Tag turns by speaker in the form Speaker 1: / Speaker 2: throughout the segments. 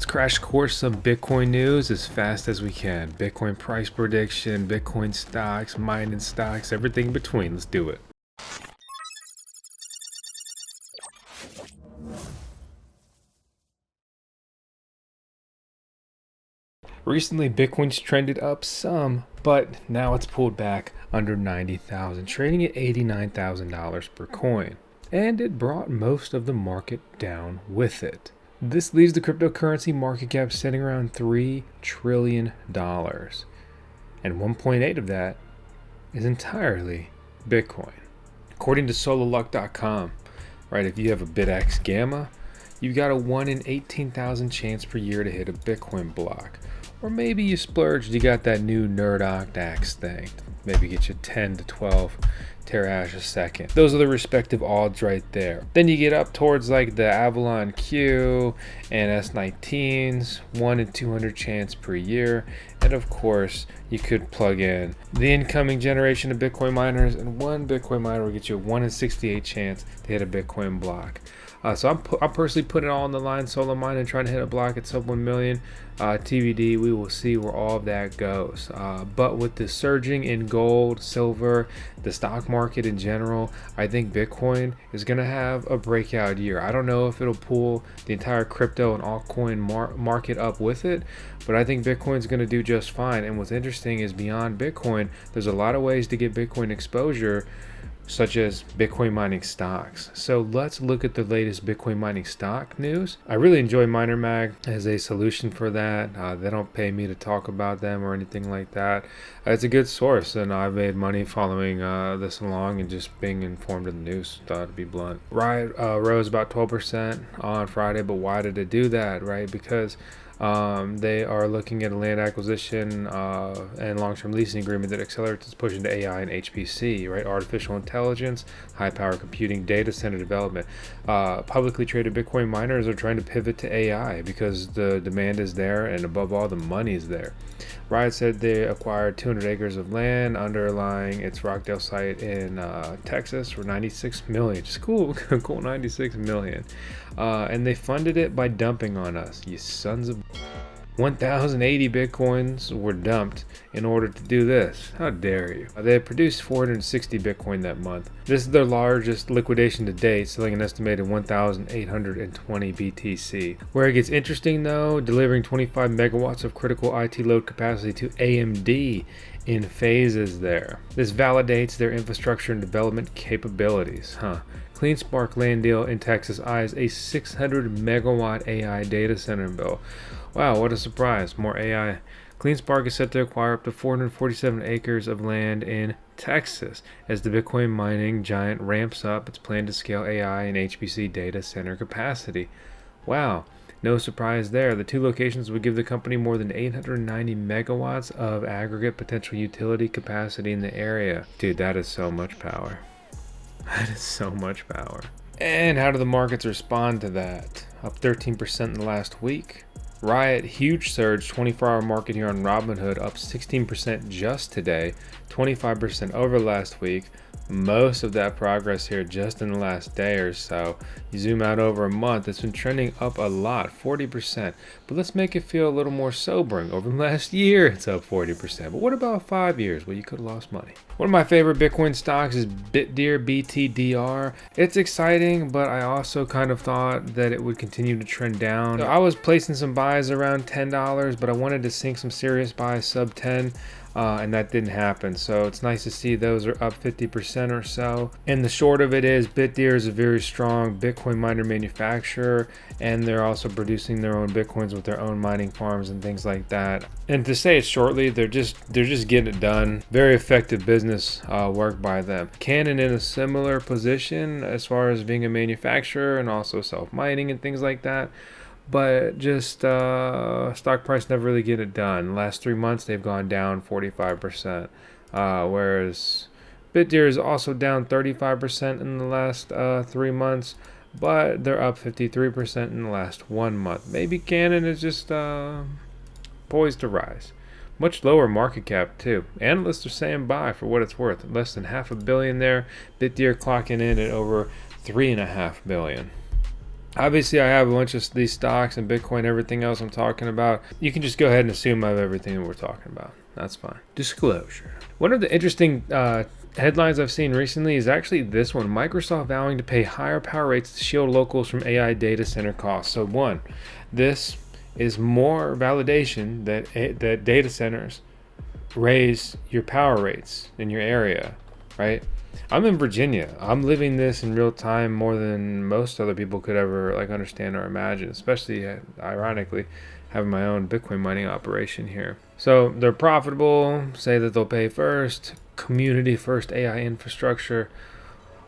Speaker 1: crash course some Bitcoin news as fast as we can. Bitcoin price prediction, Bitcoin stocks, mining stocks, everything in between. Let's do it. Recently, Bitcoin's trended up some, but now it's pulled back under 90,000, trading at $89,000 per coin. And it brought most of the market down with it. This leaves the cryptocurrency market cap sitting around $3 trillion. And 1.8 of that is entirely Bitcoin. According to sololuck.com, right, if you have a BitX Gamma, you've got a 1 in 18,000 chance per year to hit a Bitcoin block. Or maybe you splurged, you got that new Nerd Octax thing. Maybe get you 10 to 12 terahash a second. Those are the respective odds right there. Then you get up towards like the Avalon Q and S19s, 1 in 200 chance per year. And of course, you could plug in the incoming generation of Bitcoin miners, and one Bitcoin miner will get you a 1 in 68 chance to hit a Bitcoin block. So I'm personally putting it all on the line, solo mine, and trying to hit a block at sub 1 million. TBD, we will see where all of that goes. But with the surging in gold, silver, the stock market in general, I think Bitcoin is going to have a breakout year. I don't know if it'll pull the entire crypto and altcoin market up with it, but I think Bitcoin's going to do just fine. And what's interesting is beyond Bitcoin, there's a lot of ways to get Bitcoin exposure, such as Bitcoin mining stocks. So let's look at the latest Bitcoin mining stock news. I really enjoy MinerMag as a solution for that. They don't pay me to talk about them or anything like that. It's a good source, and I've made money following this along and just being informed of the news, to be blunt. RIOT rose about 12% on Friday, but why did it do that, right? Because they are looking at a land acquisition and long-term leasing agreement that accelerates its push into AI and HPC, right? Artificial intelligence, high-power computing, data center development. Publicly traded Bitcoin miners are trying to pivot to AI because the demand is there, and above all, the money is there. RIOT said they acquired 200 acres of land underlying its Rockdale site in Texas for $96 million. Just cool, cool, $96 million. And they funded it by dumping on us, you sons of... 1,080 Bitcoins were dumped in order to do this. How dare you? They produced 460 Bitcoin that month. This is their largest liquidation to date, selling an estimated 1,820 BTC. Where it gets interesting though, delivering 25 megawatts of critical IT load capacity to AMD in phases there. This validates their infrastructure and development capabilities, CleanSpark land deal in Texas eyes a 600 megawatt AI data center bill. Wow, what a surprise. More AI. CleanSpark is set to acquire up to 447 acres of land in Texas as the Bitcoin mining giant ramps up its plan to scale AI and HPC data center capacity. Wow, no surprise there. The two locations would give the company more than 890 megawatts of aggregate potential utility capacity in the area. Dude, that is so much power. That is so much power. And how do the markets respond to that? Up 13% in the last week. RIOT, huge surge, 24-hour market here on Robinhood, up 16% just today, 25% over last week. Most of that progress here just in the last day or so. You zoom out over a month, it's been trending up a lot, 40%. But let's make it feel a little more sobering. Over the last year, it's up 40%. But what about 5 years? Well, you could have lost money. One of my favorite Bitcoin stocks is bitdeer, BTDR. It's exciting, but I also kind of thought that it would continue to trend down. So I was placing some buys around $10, but I wanted to sink some serious buys sub 10. And that didn't happen. So it's nice to see those are up 50% or so. And the short of it is BitDeer is a very strong Bitcoin miner manufacturer, and they're also producing their own Bitcoins with their own mining farms and things like that. And to say it shortly, they're just getting it done. Very effective business work by them. Cannan in a similar position as far as being a manufacturer and also self-mining and things like that. But just stock price never really get it done. Last 3 months they've gone down 45%, whereas BitDeer is also down 35% in the last 3 months, but they're up 53% in the last 1 month. Maybe Cannan is just poised to rise. Much lower market cap too. Analysts are saying buy for what it's worth. Less than $500 million there. BitDeer clocking in at over $3.5 billion. Obviously, I have a bunch of these stocks and Bitcoin, everything else I'm talking about. You can just go ahead and assume I have everything that we're talking about. That's fine. Disclosure. One of the interesting headlines I've seen recently is actually this one: Microsoft vowing to pay higher power rates to shield locals from AI data center costs. So one, this is more validation that data centers raise your power rates in your area, right? I'm in Virginia. I'm living this in real time more than most other people could ever understand or imagine, especially ironically having my own Bitcoin mining operation here. So they're profitable, say that they'll pay first, community first AI infrastructure.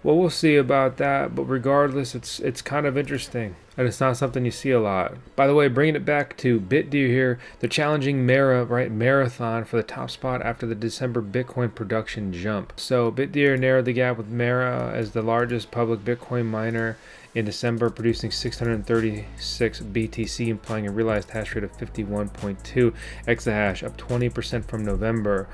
Speaker 1: Well, we'll see about that, but regardless, it's kind of interesting, and it's not something you see a lot. By the way, bringing it back to BitDeer here, they're challenging Marathon for the top spot after the December Bitcoin production jump. So BitDeer narrowed the gap with Mara as the largest public Bitcoin miner in December, producing 636 BTC, implying a realized hash rate of 51.2 exahash, up 20% from November.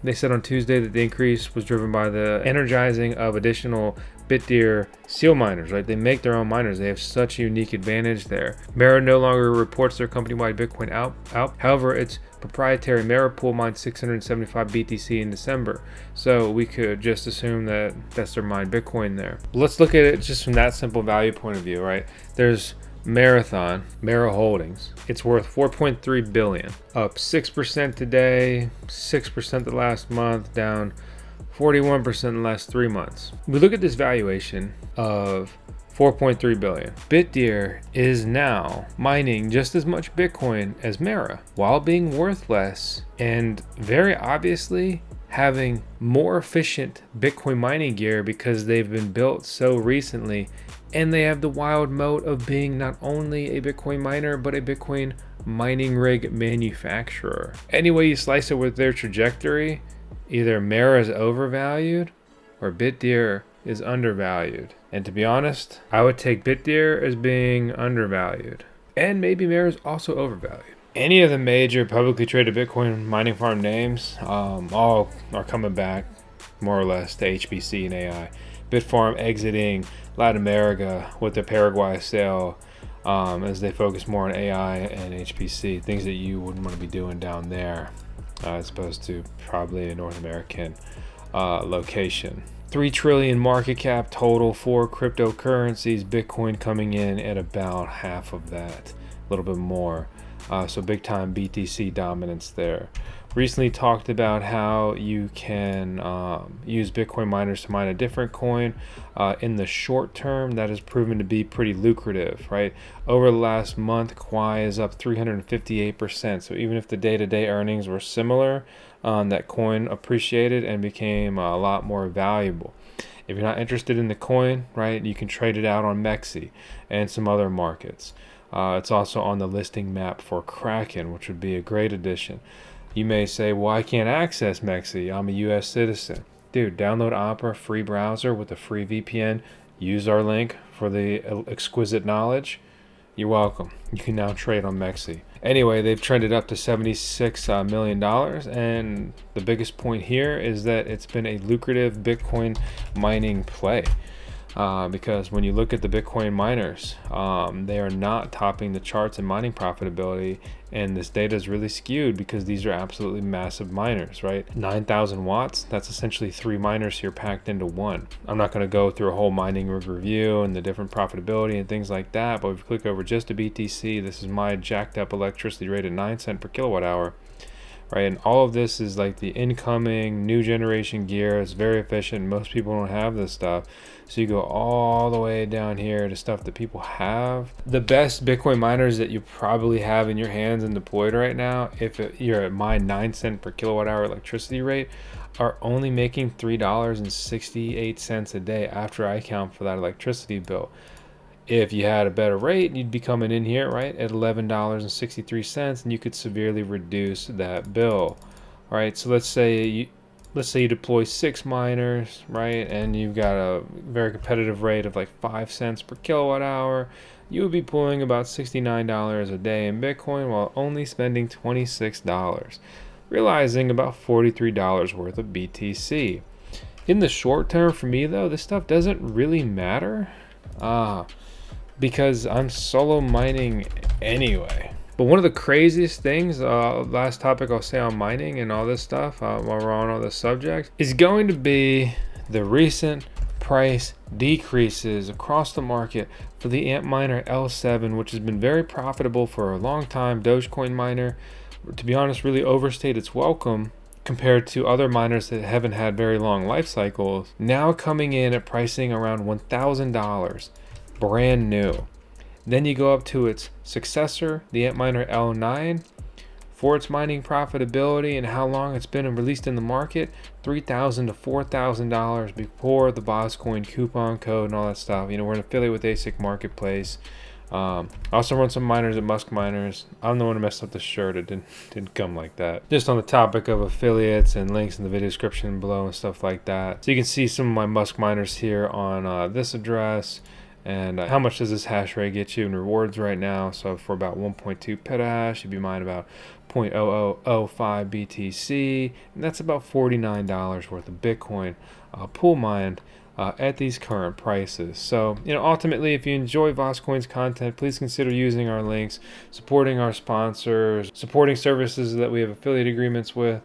Speaker 1: They said on Tuesday that the increase was driven by the energizing of additional BitDeer seal miners, right? They make their own miners. They have such a unique advantage there. Mara no longer reports their company-wide Bitcoin out. However, its proprietary Mara pool mined 675 BTC in December. So we could just assume that that's their mined Bitcoin there. Let's look at it just from that simple value point of view, right? There's Mara Holdings. It's worth 4.3 billion, up 6% today, 6% the last month, down 41% in the last 3 months. We look at this valuation of 4.3 billion. BitDeer is now mining just as much Bitcoin as Mara while being worth less and very obviously having more efficient Bitcoin mining gear because they've been built so recently, and they have the wild moat of being not only a Bitcoin miner but a Bitcoin mining rig manufacturer. Any way you slice it with their trajectory, either Mara is overvalued or BitDeer is undervalued. And to be honest, I would take BitDeer as being undervalued. And maybe Mara is also overvalued. Any of the major publicly traded Bitcoin mining farm names all are coming back more or less to HPC and AI. Bitfarms exiting Latin America with the Paraguay sale as they focus more on AI and HPC, things that you wouldn't want to be doing down there as opposed to probably a North American location. 3 trillion market cap total for cryptocurrencies, Bitcoin coming in at about half of that, a little bit more. So big time BTC dominance there. Recently talked about how you can use Bitcoin miners to mine a different coin. In the short term, that has proven to be pretty lucrative, right? Over the last month, Quai is up 358%. So even if the day-to-day earnings were similar, that coin appreciated and became a lot more valuable. If you're not interested in the coin, right, you can trade it out on Mexi and some other markets. It's also on the listing map for Kraken, which would be a great addition. You may say, well, I can't access Mexi. I'm a U.S. citizen. Dude, download Opera, free browser with a free VPN. Use our link for the exquisite knowledge. You're welcome. You can now trade on Mexi. Anyway, they've trended up to $76 million. And the biggest point here is that it's been a lucrative Bitcoin mining play. Because when you look at the Bitcoin miners, they are not topping the charts in mining profitability, and this data is really skewed because these are absolutely massive miners, right? 9,000 watts, that's essentially 3 miners here packed into one. I'm not going to go through a whole mining rig review and the different profitability and things like that, but if you click over just to BTC, this is my jacked up electricity rate at 9 cents per kilowatt hour. Right, and all of this is like the incoming new generation gear. It's very efficient. Most people don't have this stuff. So you go all the way down here to stuff that people have. The best Bitcoin miners that you probably have in your hands and deployed right now, if you're at my 9 cent per kilowatt hour electricity rate, are only making $3.68 a day after I account for that electricity bill. If you had a better rate, you'd be coming in here, right, at $11.63, and you could severely reduce that bill. All right, so let's say you deploy 6 miners, right, and you've got a very competitive rate of like 5 cents per kilowatt hour. You would be pulling about $69 a day in Bitcoin while only spending $26, realizing about $43 worth of BTC. In the short term, for me though, this stuff doesn't really matter. because I'm solo mining anyway. But one of the craziest things, last topic I'll say on mining and all this stuff, while we're on all this subject, is going to be the recent price decreases across the market for the Antminer L7, which has been very profitable for a long time. Dogecoin miner, to be honest, really overstayed its welcome compared to other miners that haven't had very long life cycles. Now coming in at pricing around $1,000, brand new. Then you go up to its successor, the Antminer L9, for its mining profitability and how long it's been released in the market, $3,000 to $4,000 before the VoskCoin coupon code and all that stuff. You know, we're an affiliate with ASIC Marketplace. I also run some miners at Musk Miners. I'm the one who messed up the shirt. It didn't come like that. Just on the topic of affiliates and links in the video description below and stuff like that. So you can see some of my Musk Miners here on this address. And how much does this hash rate get you in rewards right now? So for about 1.2 petahash, you'd be mining about 0.0005 BTC, and that's about $49 worth of Bitcoin pool mined at these current prices. So, you know, ultimately, if you enjoy VoskCoin's content, please consider using our links, supporting our sponsors, supporting services that we have affiliate agreements with.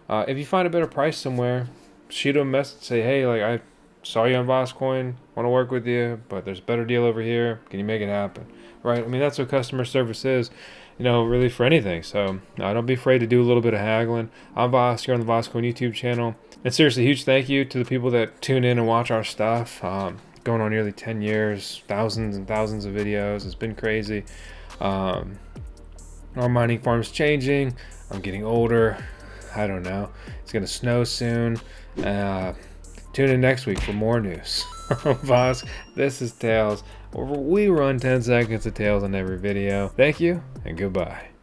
Speaker 1: If you find a better price somewhere, shoot them a message, say, hey, like, I saw you on VoskCoin, want to work with you, but there's a better deal over here. Can you make it happen? Right? I mean, that's what customer service is, you know, really for anything. So don't be afraid to do a little bit of haggling. I'm Vosk here on the VoskCoin YouTube channel. And seriously, huge thank you to the people that tune in and watch our stuff. Going on nearly 10 years, thousands and thousands of videos. It's been crazy. Our mining farm's changing. I'm getting older. I don't know. It's going to snow soon. Tune in next week for more news. Vosk, this is Tails. We run 10 seconds of Tails on every video. Thank you and goodbye.